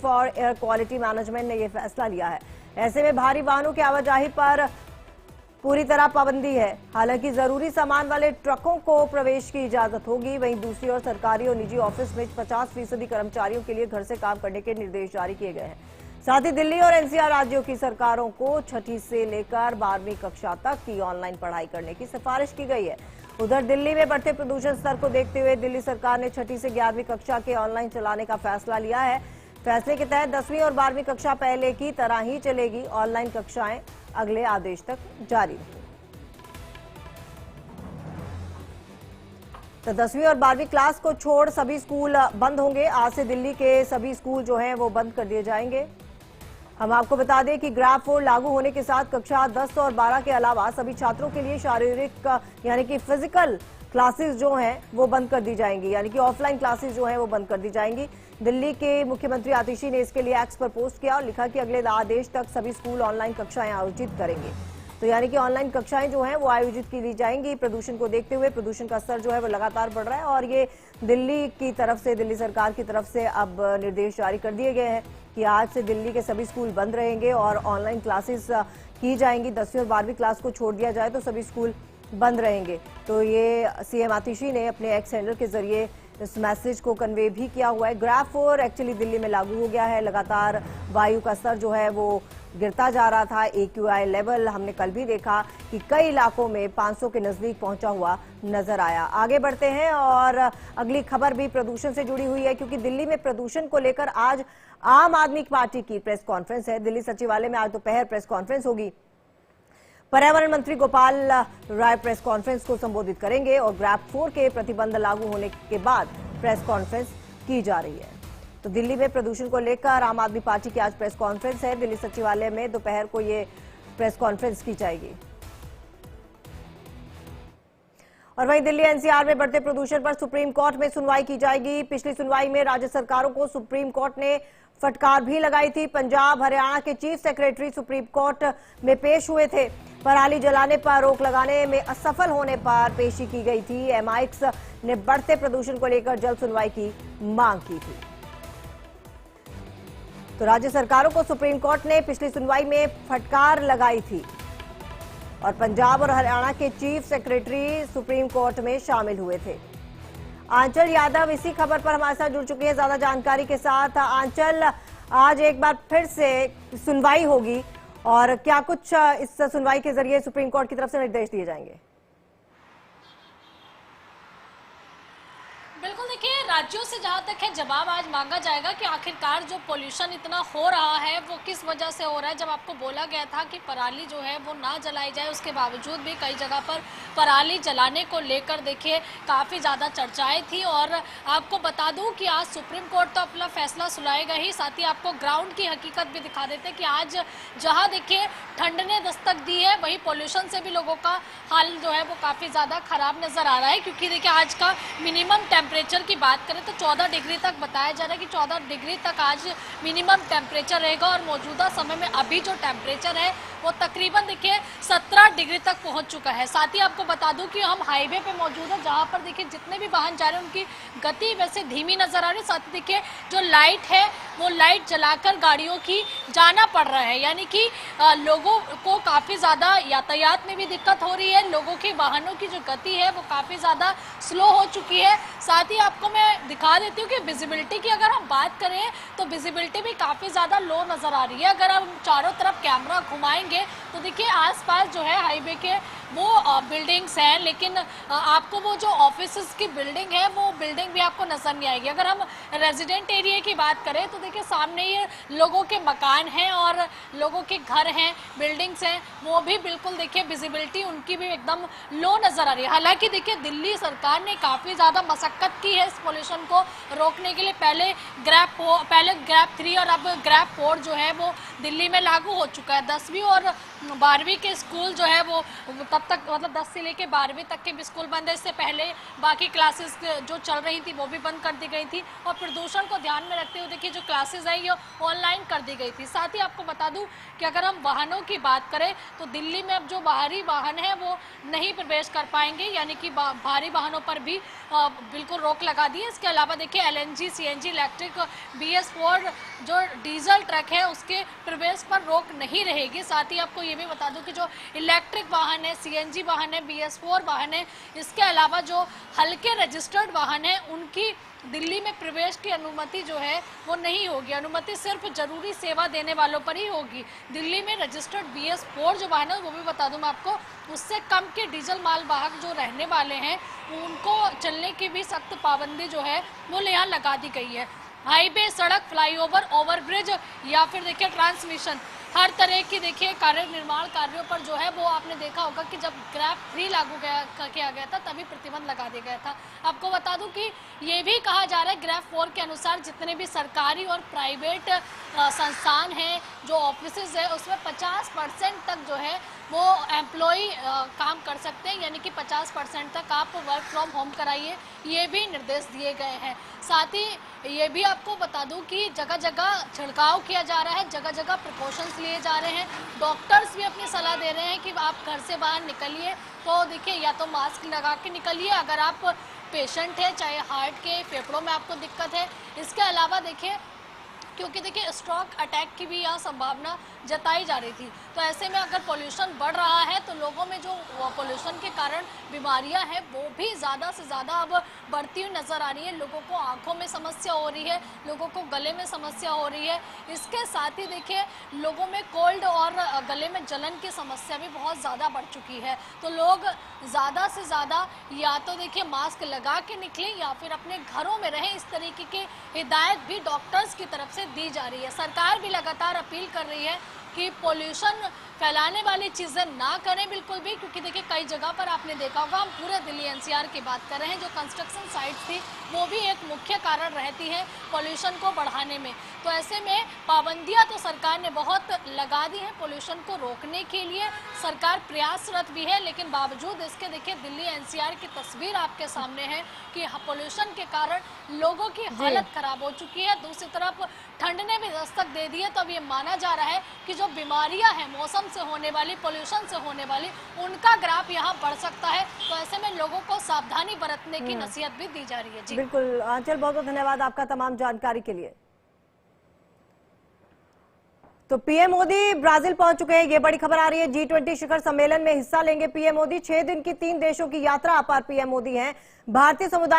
For air quality management ने यह फैसला लिया है। ऐसे में भारी वाहनों की आवाजाही पर पूरी तरह पाबंदी है। हालांकि जरूरी सामान वाले ट्रकों को प्रवेश की इजाजत होगी। वहीं दूसरी ओर सरकारी और निजी ऑफिस में 50% कर्मचारियों के लिए घर से काम करने के निर्देश जारी किए गए हैं। साथ ही दिल्ली और एनसीआर राज्यों की सरकारों को छठी से लेकर 12वीं कक्षा तक की ऑनलाइन पढ़ाई करने की सिफारिश की गई है। उधर दिल्ली में बढ़ते प्रदूषण स्तर को देखते हुए दिल्ली सरकार ने छठी से 11वीं कक्षा के ऑनलाइन चलाने का फैसला लिया है। फैसले के तहत 10वीं और 12वीं कक्षा पहले की तरह ही चलेगी। ऑनलाइन कक्षाएं अगले आदेश तक जारी रहेंगी। तो 10वीं और 12वीं क्लास को छोड़ सभी स्कूल बंद होंगे। आज से दिल्ली के सभी स्कूल जो हैं वो बंद कर दिए जाएंगे। हम आपको बता दें कि ग्राफ 4 लागू होने के साथ कक्षा 10 और 12 के अलावा सभी छात्रों के लिए शारीरिक यानी कि फिजिकल क्लासेस जो हैं वो बंद कर दी जाएंगी, यानी कि ऑफलाइन क्लासेस जो हैं वो बंद कर दी जाएंगी। दिल्ली के मुख्यमंत्री आतिशी ने इसके लिए एक्स पर पोस्ट किया और लिखा कि अगले आदेश तक सभी स्कूल ऑनलाइन कक्षाएं आयोजित करेंगे। तो यानी कि ऑनलाइन कक्षाएं जो हैं वो आयोजित की जाएंगी। प्रदूषण को देखते हुए प्रदूषण का स्तर जो है वो लगातार बढ़ रहा है और ये दिल्ली की तरफ से, दिल्ली सरकार की तरफ से अब निर्देश जारी कर दिए गए हैं कि आज से दिल्ली के सभी स्कूल बंद रहेंगे और ऑनलाइन क्लासेस की जाएंगी। 10वीं और 12वीं क्लास को छोड़ दिया जाए तो सभी स्कूल बंद रहेंगे। तो ये सीएम आतिशी ने अपने एक्स हैंडल के जरिए इस मैसेज को कन्वे भी किया हुआ है। ग्राफ 4 एक्चुअली दिल्ली में लागू हो गया है। लगातार वायु का स्तर जो है वो गिरता जा रहा था। AQI लेवल हमने कल भी देखा कि कई इलाकों में 500 के नजदीक पहुंचा हुआ नजर आया। आगे बढ़ते हैं और अगली खबर भी प्रदूषण से जुड़ी हुई है, क्योंकि दिल्ली में प्रदूषण को लेकर आज आम आदमी पार्टी की प्रेस कॉन्फ्रेंस है। दिल्ली सचिवालय में आज दोपहर प्रेस कॉन्फ्रेंस होगी। पर्यावरण मंत्री गोपाल राय प्रेस कॉन्फ्रेंस को संबोधित करेंगे और ग्राफ 4 के प्रतिबंध लागू होने के बाद प्रेस कॉन्फ्रेंस की जा रही है। तो दिल्ली में प्रदूषण को लेकर आम आदमी पार्टी की आज प्रेस कॉन्फ्रेंस है। दिल्ली सचिवालय में दोपहर को ये प्रेस कॉन्फ्रेंस की जाएगी। और वहीं दिल्ली एनसीआर में बढ़ते प्रदूषण पर सुप्रीम कोर्ट में सुनवाई की जाएगी। पिछली सुनवाई में राज्य सरकारों को सुप्रीम कोर्ट ने फटकार भी लगाई थी। पंजाब हरियाणा के चीफ सेक्रेटरी सुप्रीम कोर्ट में पेश हुए थे। पराली जलाने पर रोक लगाने में असफल होने पर पेशी की गई थी। एमआईएक्स ने बढ़ते प्रदूषण को लेकर जल्द सुनवाई की मांग की थी। तो राज्य सरकारों को सुप्रीम कोर्ट ने पिछली सुनवाई में फटकार लगाई थी और पंजाब और हरियाणा के चीफ सेक्रेटरी सुप्रीम कोर्ट में शामिल हुए थे। आंचल यादव इसी खबर पर हमारे साथ जुड़ चुकी है ज्यादा जानकारी के साथ। आंचल, आज एक बार फिर से सुनवाई होगी और क्या कुछ इस सुनवाई के जरिए सुप्रीम कोर्ट की तरफ से निर्देश दिए जाएंगे? बिल्कुल, देखिए राज्यों से जहां तक है जवाब आज मांगा जाएगा कि आखिरकार जो पोल्यूशन इतना हो रहा है वो किस वजह से हो रहा है। जब आपको बोला गया था कि पराली जो है वो ना जलाई जाए, उसके बावजूद भी कई जगह पर पराली जलाने को लेकर देखिए काफ़ी ज़्यादा चर्चाएं थी। और आपको बता दूं कि आज सुप्रीम कोर्ट तो अपना फैसला सुनाएगा ही, साथ ही आपको ग्राउंड की हकीकत भी दिखा देते हैं कि आज जहाँ देखिए ठंड ने दस्तक दी है, वहीं पोल्यूशन से भी लोगों का हाल जो है वो काफ़ी ज़्यादा खराब नज़र आ रहा है। क्योंकि देखिए आज का मिनिमम टेम्परेचर की बात करें तो 14 डिग्री तक बताया जा रहा है कि 14 डिग्री तक आज मिनिमम टेम्परेचर रहेगा और मौजूदा समय में अभी जो टेम्परेचर है वो तकरीबन देखिए 17 डिग्री तक पहुंच चुका है। साथ ही आपको बता दूं कि हम हाईवे पे मौजूद हैं, जहां पर देखिए जितने भी वाहन जा रहे हैं उनकी गति वैसे धीमी नजर आ रही है। साथ ही देखिए जो लाइट है वो लाइट जलाकर गाड़ियों की जाना पड़ रहा है, यानी कि लोगों को काफ़ी ज़्यादा यातायात में भी दिक्कत हो रही है। लोगों के वाहनों की जो गति है वो काफ़ी ज़्यादा स्लो हो चुकी है। साथ ही आपको मैं दिखा देती हूँ कि विजिबिलिटी की अगर हम बात करें तो विजिबिलिटी भी काफ़ी ज़्यादा लो नज़र आ रही है। अगर हम चारों तरफ कैमरा घुमाएंगे तो देखिए आसपास जो है हाईवे के वो बिल्डिंग्स हैं, लेकिन आपको वो जो ऑफिसेज की बिल्डिंग है वो बिल्डिंग भी आपको नजर नहीं आएगी। अगर हम रेजिडेंट एरिया की बात करें तो देखिए सामने ये लोगों के मकान हैं और लोगों के घर हैं, बिल्डिंग्स हैं, वो भी बिल्कुल देखिए विजिबिलिटी उनकी भी एकदम लो नजर आ रही है। हालांकि देखिए दिल्ली सरकार ने काफ़ी ज़्यादा मशक्कत की है इस पोल्यूशन को रोकने के लिए। पहले ग्रैप 3 और अब ग्रैप 4 जो है वो दिल्ली में लागू हो चुका है। 10वीं और 12वीं के स्कूल जो है वो तब तक मतलब 10 से लेके 12वीं तक के भी स्कूल बंद है। इससे पहले बाकी क्लासेस जो चल रही थी वो भी बंद कर दी गई थी और प्रदूषण को ध्यान में रखते हुए देखिए जो क्लासेस है ये ऑनलाइन कर दी गई थी। साथ ही आपको बता दूं कि अगर हम वाहनों की बात करें तो दिल्ली में अब जो बाहरी वाहन है वो नहीं प्रवेश कर पाएंगे, यानी कि भारी वाहनों पर भी बिल्कुल रोक लगा दी है। इसके अलावा देखिए LNG CNG इलेक्ट्रिक BS4 जो डीजल ट्रक है उसके प्रवेश पर रोक नहीं रहेगी। साथ ही आपको ये भी बता दूं कि जो इलेक्ट्रिक वाहन है, CNG वाहन है, BS4 वाहन है, इसके अलावा जो हल्के रजिस्टर्ड वाहन है उनकी दिल्ली में प्रवेश की अनुमति जो है वो नहीं होगी। अनुमति सिर्फ जरूरी सेवा देने वालों पर ही होगी। दिल्ली में रजिस्टर्ड BS4 जो वाहन है वो भी बता दूं मैं आपको, उससे कम के डीजल मालवाहक जो रहने वाले हैं उनको चलने की भी सख्त पाबंदी जो है वो यहाँ लगा दी गई है। हाईवे, सड़क, फ्लाईओवर, ओवरब्रिज या फिर देखिए ट्रांसमिशन, हर तरह की देखिए कार्य निर्माण कार्यों पर जो है वो आपने देखा होगा कि जब ग्रैब 3 लागू किया गया था तभी प्रतिबंध लगा दिया गया था। आपको बता दूं कि ये भी कहा जा रहा है ग्रैब 4 के अनुसार जितने भी सरकारी और प्राइवेट संस्थान हैं, जो ऑफिसेज है, उसमें 50% तक जो है वो एम्प्लॉय काम कर सकते हैं, यानी कि 50% तक आप वर्क फ्रॉम होम कराइए, ये भी निर्देश दिए गए हैं। साथ ही ये भी आपको बता दूं कि जगह जगह छिड़काव किया जा रहा है, जगह जगह प्रिकॉशंस लिए जा रहे हैं। डॉक्टर्स भी अपनी सलाह दे रहे हैं कि आप घर से बाहर निकलिए तो देखिए या तो मास्क लगा के निकलिए अगर आप पेशेंट है, चाहे हार्ट के, फेफड़ों में आपको दिक्कत है। इसके अलावा देखिए क्योंकि देखिए स्ट्रोक अटैक की भी यहाँ संभावना जताई जा रही थी, तो ऐसे में अगर पोल्यूशन बढ़ रहा है तो लोगों में जो पोल्यूशन के कारण बीमारियां हैं वो भी ज़्यादा से ज़्यादा अब बढ़ती हुई नज़र आ रही है। लोगों को आंखों में समस्या हो रही है, लोगों को गले में समस्या हो रही है। इसके साथ ही देखिए लोगों में कोल्ड और गले में जलन की समस्या भी बहुत ज़्यादा बढ़ चुकी है। तो लोग ज़्यादा से ज़्यादा या तो देखिए मास्क लगा के निकलें या फिर अपने घरों में रहें। इस तरीके की हिदायत भी डॉक्टर्स की तरफ से दी जा रही है। सरकार भी लगातार अपील कर रही है कि पोल्यूशन फैलाने वाली चीज़ें ना करें बिल्कुल भी, क्योंकि देखिए कई जगह पर आपने देखा होगा, हम पूरे दिल्ली NCR की बात कर रहे हैं, जो कंस्ट्रक्शन साइट्स थी वो भी एक मुख्य कारण रहती है पोल्यूशन को बढ़ाने में। तो ऐसे में पाबंदियां तो सरकार ने बहुत लगा दी हैं पोल्यूशन को रोकने के लिए, सरकार प्रयासरत भी है, लेकिन बावजूद इसके देखिए दिल्ली NCR की तस्वीर आपके सामने है कि पोल्यूशन के कारण लोगों की हालत खराब हो चुकी है। दूसरी तरफ ठंड ने भी दस्तक दे दी है, तो अब ये माना जा रहा है कि जो बीमारियां हैं मौसम से होने वाली, पोल्यूशन से होने वाली, उनका ग्राफ यहाँ बढ़ सकता है। तो ऐसे में लोगों को सावधानी बरतने की नसीहत भी दी जा रही है। जी बिल्कुल आंचल, बहुत बहुत धन्यवाद आपका तमाम जानकारी के लिए। तो पीएम मोदी ब्राजील पहुंच चुके हैं, ये बड़ी खबर आ रही है। G20 शिखर सम्मेलन में हिस्सा लेंगे पीएम मोदी। 6 दिन की 3 देशों की यात्रा पर पीएम मोदी हैं। भारतीय समुदाय